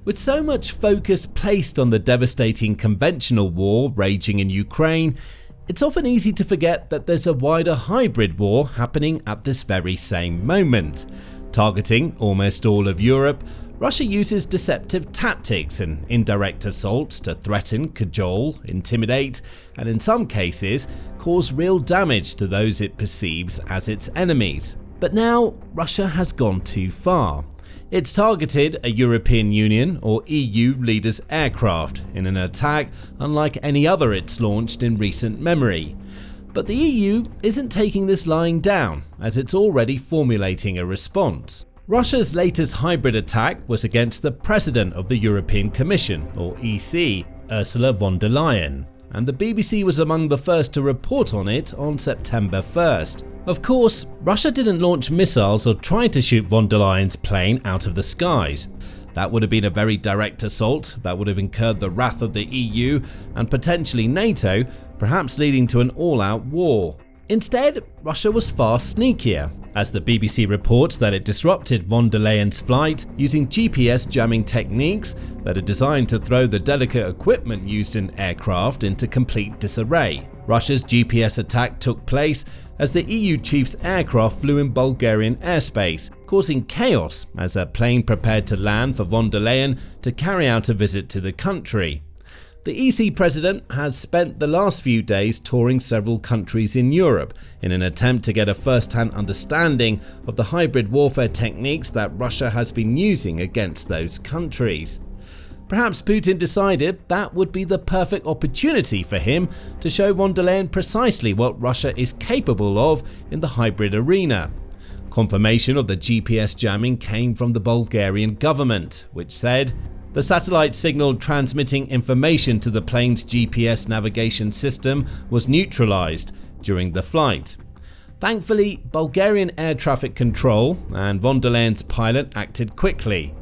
With so much focus placed on the devastating conventional war raging in Ukraine, it's often easy to forget that there's a wider hybrid war happening at this very same moment. Targeting almost all of Europe, Russia uses deceptive tactics and indirect assaults to threaten, cajole, intimidate, and in some cases, cause real damage to those it perceives as its enemies. But now, Russia has gone too far. It's targeted a European Union or EU leaders' aircraft in an attack unlike any other it's launched in recent memory. But the EU isn't taking this lying down, as it's already formulating a response. Russia's latest hybrid attack was against the President of the European Commission, or EC, Ursula von der Leyen, and the BBC was among the first to report on it on September 1st. Of course, Russia didn't launch missiles or try to shoot von der Leyen's plane out of the skies. That would have been a very direct assault that would have incurred the wrath of the EU and potentially NATO, perhaps leading to an all-out war. Instead, Russia was far sneakier, as the BBC reports that it disrupted von der Leyen's flight using GPS jamming techniques that are designed to throw the delicate equipment used in aircraft into complete disarray. Russia's GPS attack took place as the EU chief's aircraft flew in Bulgarian airspace, causing chaos as a plane prepared to land for von der Leyen to carry out a visit to the country. The EC president has spent the last few days touring several countries in Europe in an attempt to get a first-hand understanding of the hybrid warfare techniques that Russia has been using against those countries. Perhaps Putin decided that would be the perfect opportunity for him to show von der Leyen precisely what Russia is capable of in the hybrid arena. Confirmation of the GPS jamming came from the Bulgarian government, which said, "The satellite signal transmitting information to the plane's GPS navigation system was neutralized during the flight." Thankfully, Bulgarian air traffic control and von der Leyen's pilot acted quickly.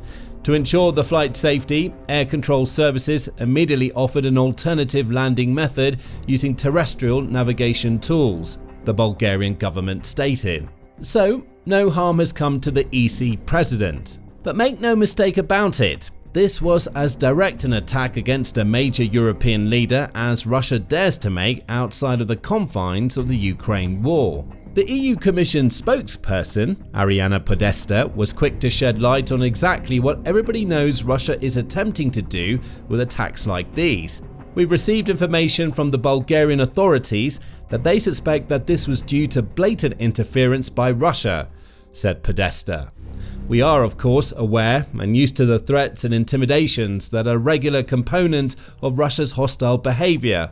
To ensure the flight safety, air control services immediately offered an alternative landing method using terrestrial navigation tools, the Bulgarian government stated. So, no harm has come to the EC president. But make no mistake about it, this was as direct an attack against a major European leader as Russia dares to make outside of the confines of the Ukraine war. The EU Commission spokesperson, Ariana Podesta, was quick to shed light on exactly what everybody knows Russia is attempting to do with attacks like these. "We've received information from the Bulgarian authorities that they suspect that this was due to blatant interference by Russia," said Podesta. "We are, of course, aware and used to the threats and intimidations that are a regular component of Russia's hostile behavior.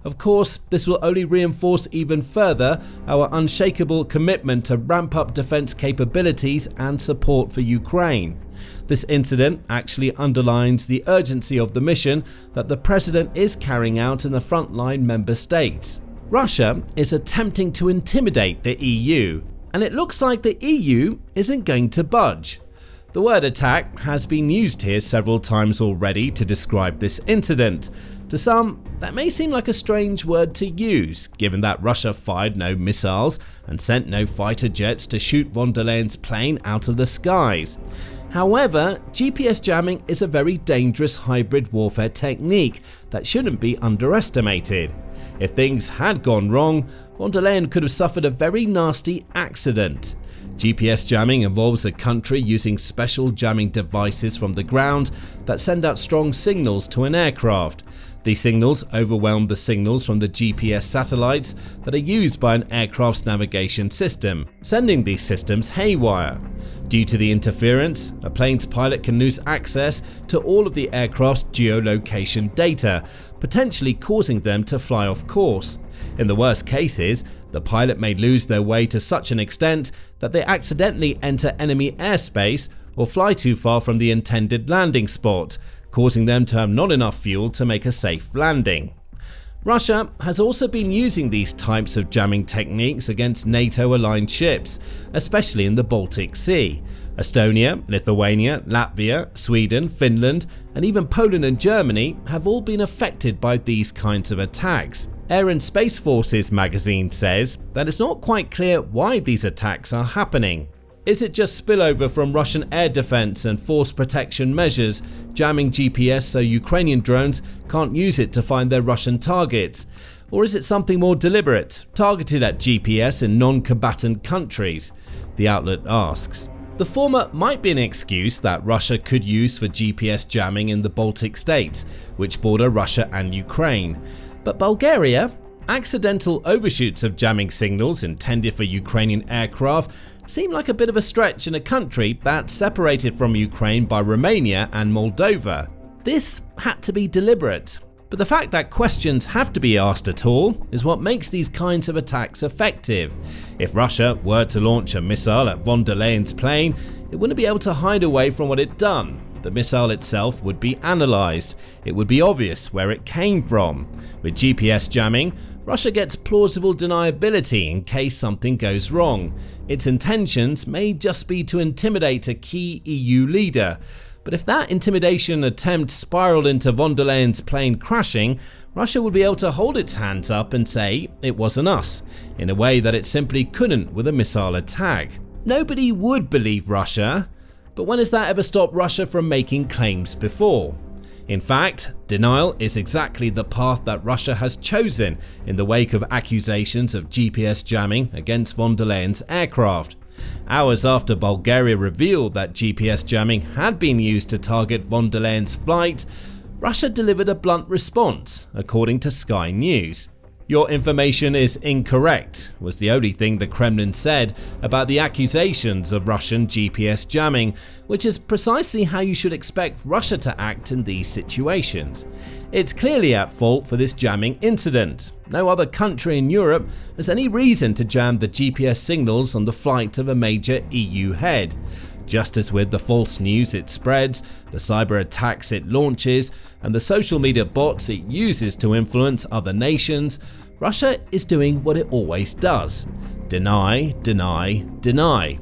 Of course, this will only reinforce even further our unshakable commitment to ramp up defense capabilities and support for Ukraine. This incident actually underlines the urgency of the mission that the president is carrying out in the frontline member states. Russia is attempting to intimidate the EU, and it looks like the EU isn't going to budge." The word attack has been used here several times already to describe this incident. To some, that may seem like a strange word to use, given that Russia fired no missiles and sent no fighter jets to shoot von der Leyen's plane out of the skies. However, GPS jamming is a very dangerous hybrid warfare technique that shouldn't be underestimated. If things had gone wrong, von der Leyen could have suffered a very nasty accident. GPS jamming involves a country using special jamming devices from the ground that send out strong signals to an aircraft. These signals overwhelm the signals from the GPS satellites that are used by an aircraft's navigation system, sending these systems haywire. Due to the interference, a plane's pilot can lose access to all of the aircraft's geolocation data, potentially causing them to fly off course. In the worst cases, the pilot may lose their way to such an extent that they accidentally enter enemy airspace or fly too far from the intended landing spot, causing them to have not enough fuel to make a safe landing. Russia has also been using these types of jamming techniques against NATO-aligned ships, especially in the Baltic Sea. Estonia, Lithuania, Latvia, Sweden, Finland, and even Poland and Germany have all been affected by these kinds of attacks. Air and Space Forces magazine says that it's not quite clear why these attacks are happening. Is it just spillover from Russian air defense and force protection measures, jamming GPS so Ukrainian drones can't use it to find their Russian targets? Or is it something more deliberate, targeted at GPS in non-combatant countries? The outlet asks. The former might be an excuse that Russia could use for GPS jamming in the Baltic states, which border Russia and Ukraine. But Bulgaria? Accidental overshoots of jamming signals intended for Ukrainian aircraft seem like a bit of a stretch in a country that's separated from Ukraine by Romania and Moldova. This had to be deliberate. But the fact that questions have to be asked at all is what makes these kinds of attacks effective. If Russia were to launch a missile at von der Leyen's plane, it wouldn't be able to hide away from what it'd done. The missile itself would be analysed. It would be obvious where it came from. With GPS jamming, Russia gets plausible deniability in case something goes wrong. Its intentions may just be to intimidate a key EU leader. But if that intimidation attempt spiraled into von der Leyen's plane crashing, Russia would be able to hold its hands up and say it wasn't us, in a way that it simply couldn't with a missile attack. Nobody would believe Russia, but when has that ever stopped Russia from making claims before? In fact, denial is exactly the path that Russia has chosen in the wake of accusations of GPS jamming against von der Leyen's aircraft. Hours after Bulgaria revealed that GPS jamming had been used to target von der Leyen's flight, Russia delivered a blunt response, according to Sky News. "Your information is incorrect," was the only thing the Kremlin said about the accusations of Russian GPS jamming, which is precisely how you should expect Russia to act in these situations. It's clearly at fault for this jamming incident. No other country in Europe has any reason to jam the GPS signals on the flight of a major EU head. Just as with the false news it spreads, the cyber attacks it launches, and the social media bots it uses to influence other nations, Russia is doing what it always does: deny, deny, deny.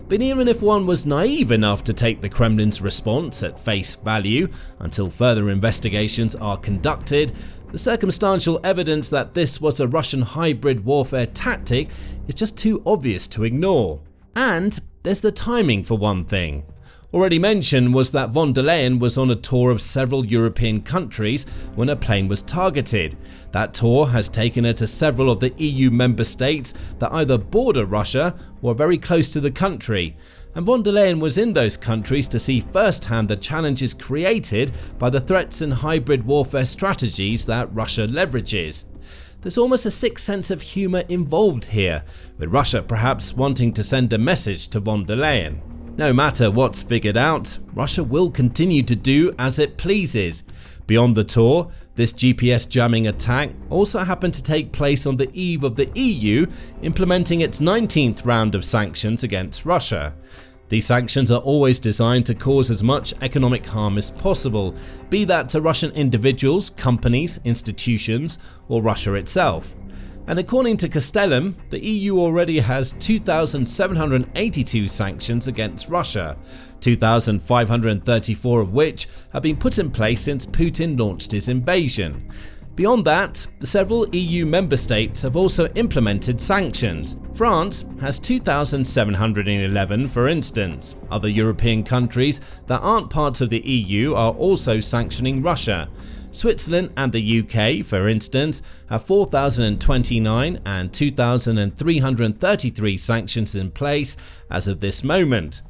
But even if one was naive enough to take the Kremlin's response at face value until further investigations are conducted, the circumstantial evidence that this was a Russian hybrid warfare tactic is just too obvious to ignore. And there's the timing for one thing. Already mentioned was that von der Leyen was on a tour of several European countries when her plane was targeted. That tour has taken her to several of the EU member states that either border Russia or are very close to the country. And von der Leyen was in those countries to see firsthand the challenges created by the threats and hybrid warfare strategies that Russia leverages. There's almost a sick sense of humour involved here, with Russia perhaps wanting to send a message to von der Leyen. No matter what's figured out, Russia will continue to do as it pleases. Beyond the tour, this GPS jamming attack also happened to take place on the eve of the EU implementing its 19th round of sanctions against Russia. These sanctions are always designed to cause as much economic harm as possible, be that to Russian individuals, companies, institutions, or Russia itself. And according to Castellum, the EU already has 2,782 sanctions against Russia, 2,534 of which have been put in place since Putin launched his invasion. Beyond that, several EU member states have also implemented sanctions. France has 2,711 for instance. Other European countries that aren't parts of the EU are also sanctioning Russia. Switzerland and the UK, for instance, have 4,029 and 2,333 sanctions in place as of this moment.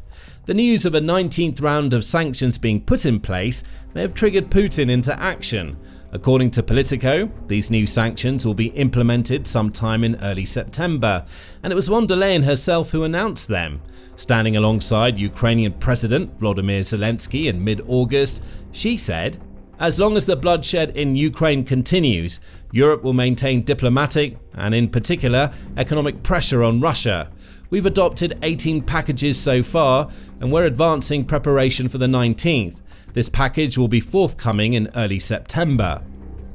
The news of a 19th round of sanctions being put in place may have triggered Putin into action. According to Politico, these new sanctions will be implemented sometime in early September, and it was von der Leyen herself who announced them. Standing alongside Ukrainian President Volodymyr Zelensky in mid-August, she said, "As long as the bloodshed in Ukraine continues, Europe will maintain diplomatic and in particular economic pressure on Russia. We've adopted 18 packages so far and we're advancing preparation for the 19th. This package will be forthcoming in early September."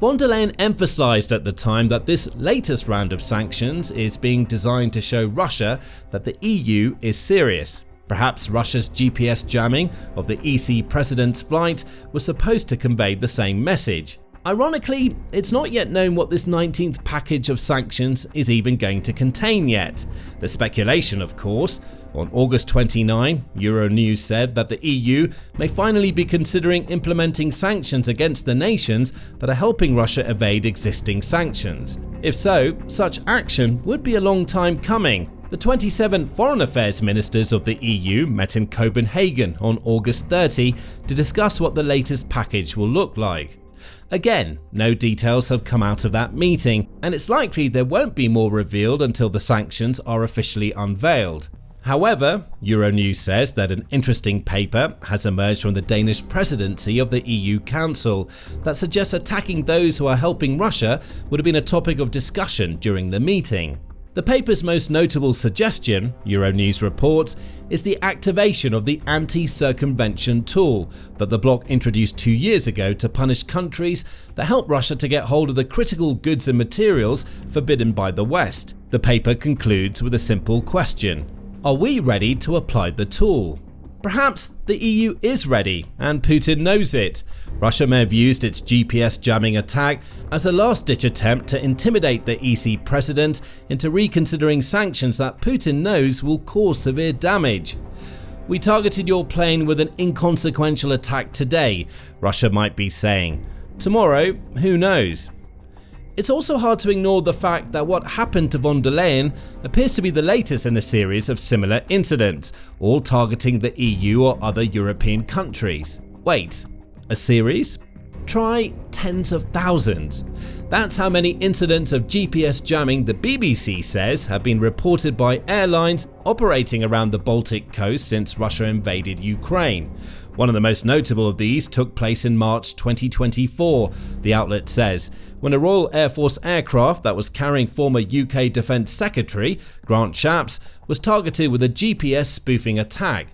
Von der Leyen emphasized at the time that this latest round of sanctions is being designed to show Russia that the EU is serious. Perhaps Russia's GPS jamming of the EC president's flight was supposed to convey the same message. Ironically, it's not yet known what this 19th package of sanctions is even going to contain yet. There's speculation, of course. On August 29, Euronews said that the EU may finally be considering implementing sanctions against the nations that are helping Russia evade existing sanctions. If so, such action would be a long time coming. The 27 foreign affairs ministers of the EU met in Copenhagen on August 30 to discuss what the latest package will look like. Again, no details have come out of that meeting, and it's likely there won't be more revealed until the sanctions are officially unveiled. However, Euronews says that an interesting paper has emerged from the Danish presidency of the EU Council that suggests attacking those who are helping Russia would have been a topic of discussion during the meeting. The paper's most notable suggestion, Euronews reports, is the activation of the anti-circumvention tool that the bloc introduced 2 years ago to punish countries that help Russia to get hold of the critical goods and materials forbidden by the West. The paper concludes with a simple question: are we ready to apply the tool? Perhaps the EU is ready, and Putin knows it. Russia may have used its GPS jamming attack as a last-ditch attempt to intimidate the EC president into reconsidering sanctions that Putin knows will cause severe damage. We targeted your plane with an inconsequential attack today, Russia might be saying. Tomorrow, who knows? It's also hard to ignore the fact that what happened to von der Leyen appears to be the latest in a series of similar incidents, all targeting the EU or other European countries. Wait, a series? Try tens of thousands. That's how many incidents of GPS jamming the BBC says have been reported by airlines operating around the Baltic coast since Russia invaded Ukraine. One of the most notable of these took place in March 2024, the outlet says, when a Royal Air Force aircraft that was carrying former UK Defence Secretary Grant Shapps was targeted with a GPS spoofing attack.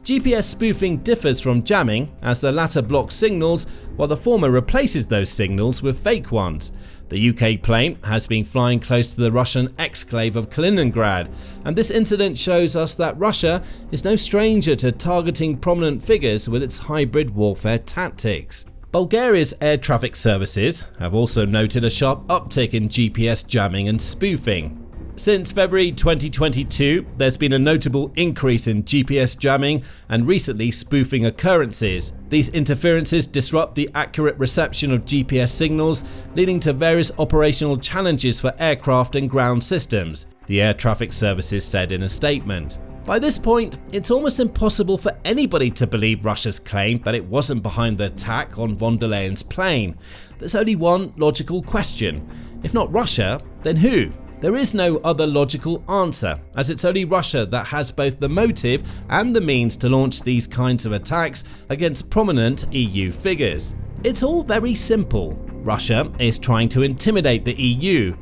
GPS spoofing differs from jamming, as the latter blocks signals while the former replaces those signals with fake ones. The UK plane has been flying close to the Russian exclave of Kaliningrad, and this incident shows us that Russia is no stranger to targeting prominent figures with its hybrid warfare tactics. Bulgaria's air traffic services have also noted a sharp uptick in GPS jamming and spoofing. Since February 2022, there's been a notable increase in GPS jamming and recently spoofing occurrences. These interferences disrupt the accurate reception of GPS signals, leading to various operational challenges for aircraft and ground systems, the air traffic services said in a statement. By this point, it's almost impossible for anybody to believe Russia's claim that it wasn't behind the attack on von der Leyen's plane. There's only one logical question. If not Russia, then who? There is no other logical answer, as it's only Russia that has both the motive and the means to launch these kinds of attacks against prominent EU figures. It's all very simple. Russia is trying to intimidate the EU,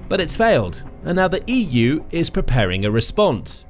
but it's failed, and now the EU is preparing a response.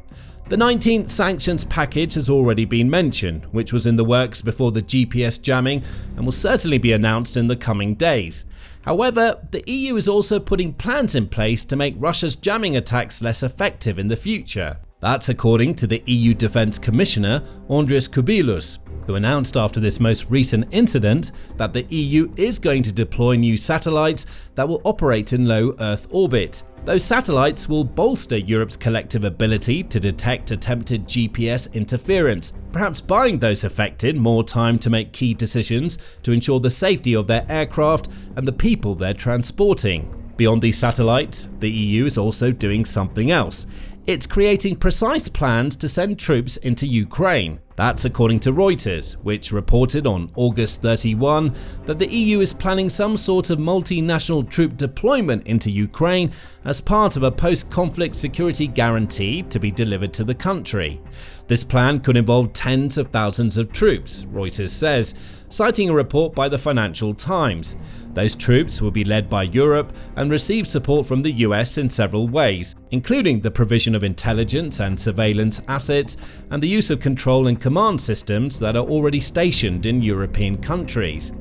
The 19th sanctions package has already been mentioned, which was in the works before the GPS jamming and will certainly be announced in the coming days. However, the EU is also putting plans in place to make Russia's jamming attacks less effective in the future. That's according to the EU Defence Commissioner Andris Kubilius, who announced after this most recent incident that the EU is going to deploy new satellites that will operate in low Earth orbit. Those satellites will bolster Europe's collective ability to detect attempted GPS interference, perhaps buying those affected more time to make key decisions to ensure the safety of their aircraft and the people they're transporting. Beyond these satellites, the EU is also doing something else. It's creating precise plans to send troops into Ukraine. That's according to Reuters, which reported on August 31 that the EU is planning some sort of multinational troop deployment into Ukraine as part of a post-conflict security guarantee to be delivered to the country. This plan could involve tens of thousands of troops, Reuters says, citing a report by the Financial Times. Those troops will be led by Europe and receive support from the US in several ways, including the provision of intelligence and surveillance assets and the use of control and command systems that are already stationed in European countries.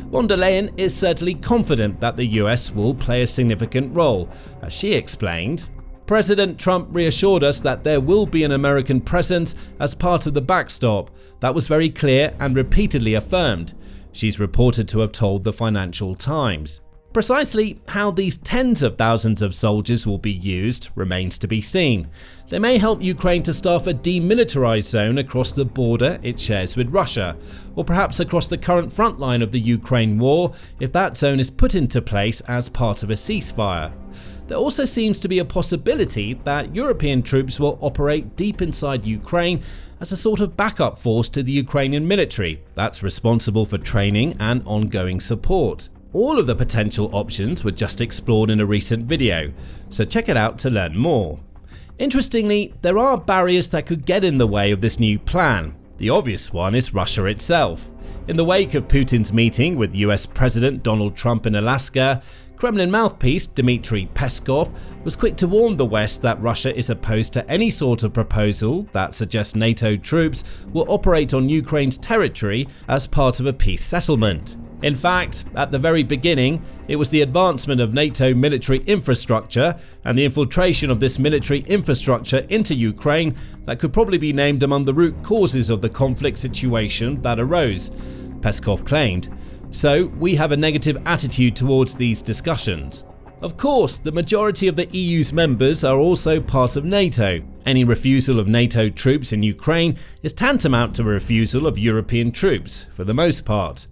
Von der Leyen is certainly confident that the US will play a significant role. As she explained, President Trump reassured us that there will be an American presence as part of the backstop. That was very clear and repeatedly affirmed. she's reported to have told the Financial Times. Precisely how these tens of thousands of soldiers will be used remains to be seen. They may help Ukraine to staff a demilitarized zone across the border it shares with Russia, or perhaps across the current front line of the Ukraine war if that zone is put into place as part of a ceasefire. There also seems to be a possibility that European troops will operate deep inside Ukraine as a sort of backup force to the Ukrainian military that's responsible for training and ongoing support. All of the potential options were just explored in a recent video, so check it out to learn more. Interestingly, there are barriers that could get in the way of this new plan. The obvious one is Russia itself. In the wake of Putin's meeting with US President Donald Trump in Alaska, Kremlin mouthpiece Dmitry Peskov was quick to warn the West that Russia is opposed to any sort of proposal that suggests NATO troops will operate on Ukraine's territory as part of a peace settlement. In fact, at the very beginning, it was the advancement of NATO military infrastructure and the infiltration of this military infrastructure into Ukraine that could probably be named among the root causes of the conflict situation that arose, Peskov claimed. So we have a negative attitude towards these discussions. Of course, the majority of the EU's members are also part of NATO. Any refusal of NATO troops in Ukraine is tantamount to a refusal of European troops, for the most part.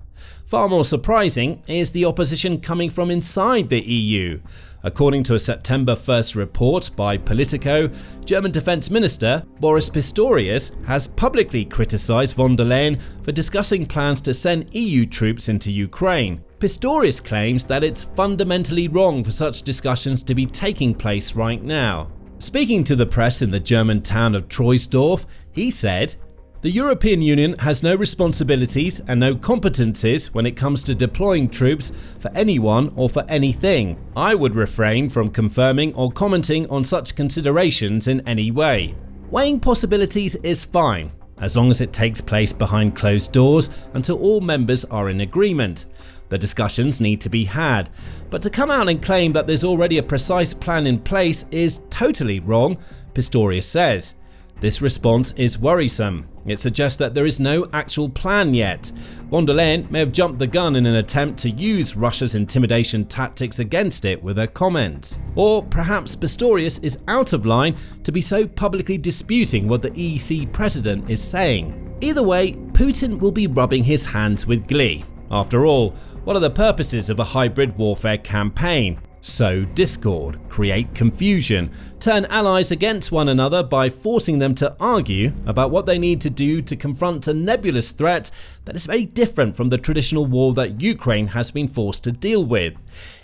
Far more surprising is the opposition coming from inside the EU. According to a September 1st report by Politico, German Defense Minister Boris Pistorius has publicly criticized von der Leyen for discussing plans to send EU troops into Ukraine. Pistorius claims that it's fundamentally wrong for such discussions to be taking place right now. Speaking to the press in the German town of Troisdorf, he said, "The European Union has no responsibilities and no competencies when it comes to deploying troops for anyone or for anything. I would refrain from confirming or commenting on such considerations in any way. Weighing possibilities is fine, as long as it takes place behind closed doors until all members are in agreement. The discussions need to be had, but to come out and claim that there's already a precise plan in place is totally wrong," Pistorius says. This response is worrisome. It suggests that there is no actual plan yet. Von der Leyen may have jumped the gun in an attempt to use Russia's intimidation tactics against it with her comments. Or perhaps Pistorius is out of line to be so publicly disputing what the EC president is saying. Either way, Putin will be rubbing his hands with glee. After all, what are the purposes of a hybrid warfare campaign? Sow discord, create confusion, turn allies against one another by forcing them to argue about what they need to do to confront a nebulous threat that is very different from the traditional war that Ukraine has been forced to deal with.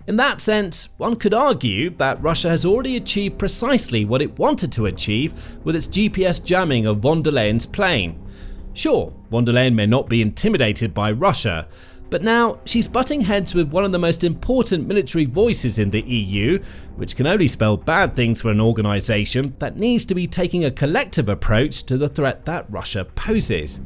In that sense, one could argue that Russia has already achieved precisely what it wanted to achieve with its GPS jamming of von der Leyen's plane. Sure, von der Leyen may not be intimidated by Russia, but now she's butting heads with one of the most important military voices in the EU, which can only spell bad things for an organisation that needs to be taking a collective approach to the threat that Russia poses.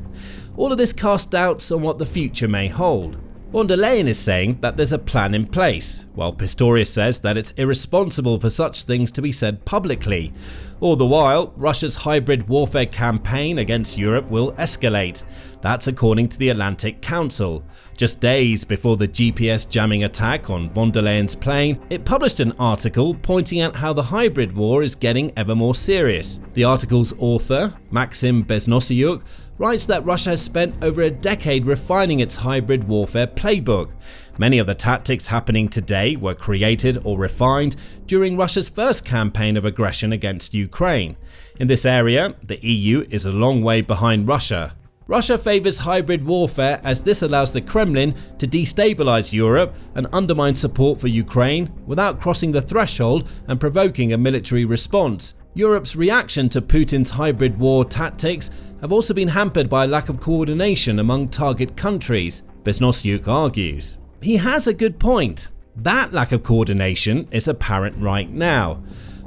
All of this casts doubts on what the future may hold. Von der Leyen is saying that there's a plan in place, while Pistorius says that it's irresponsible for such things to be said publicly. All the while, Russia's hybrid warfare campaign against Europe will escalate. That's according to the Atlantic Council. Just days before the GPS jamming attack on von der Leyen's plane, it published an article pointing out how the hybrid war is getting ever more serious. The article's author, Maxim Beznosyuk, writes that Russia has spent over a decade refining its hybrid warfare playbook. Many of the tactics happening today were created or refined during Russia's first campaign of aggression against Ukraine. In this area, the EU is a long way behind Russia. Russia favors hybrid warfare as this allows the Kremlin to destabilize Europe and undermine support for Ukraine without crossing the threshold and provoking a military response. Europe's reaction to Putin's hybrid war tactics have also been hampered by a lack of coordination among target countries, Beznosyuk argues. He has a good point. That lack of coordination is apparent right now.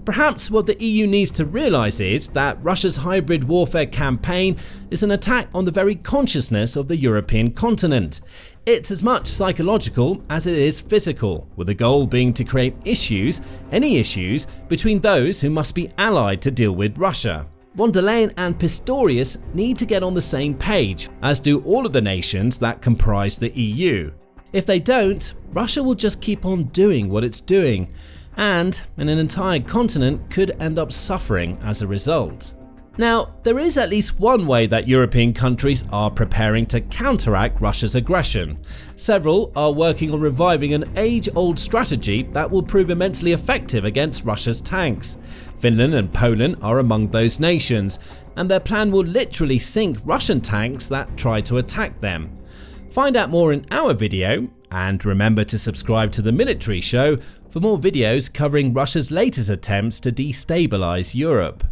Perhaps what the EU needs to realize is that Russia's hybrid warfare campaign is an attack on the very consciousness of the European continent. It's as much psychological as it is physical, with the goal being to create issues, any issues, between those who must be allied to deal with Russia. Von der Leyen and Pistorius need to get on the same page, as do all of the nations that comprise the EU. If they don't, Russia will just keep on doing what it's doing, and an entire continent could end up suffering as a result. Now, there is at least one way that European countries are preparing to counteract Russia's aggression. Several are working on reviving an age-old strategy that will prove immensely effective against Russia's tanks. Finland and Poland are among those nations, and their plan will literally sink Russian tanks that try to attack them. Find out more in our video, and remember to subscribe to the Military Show for more videos covering Russia's latest attempts to destabilize Europe.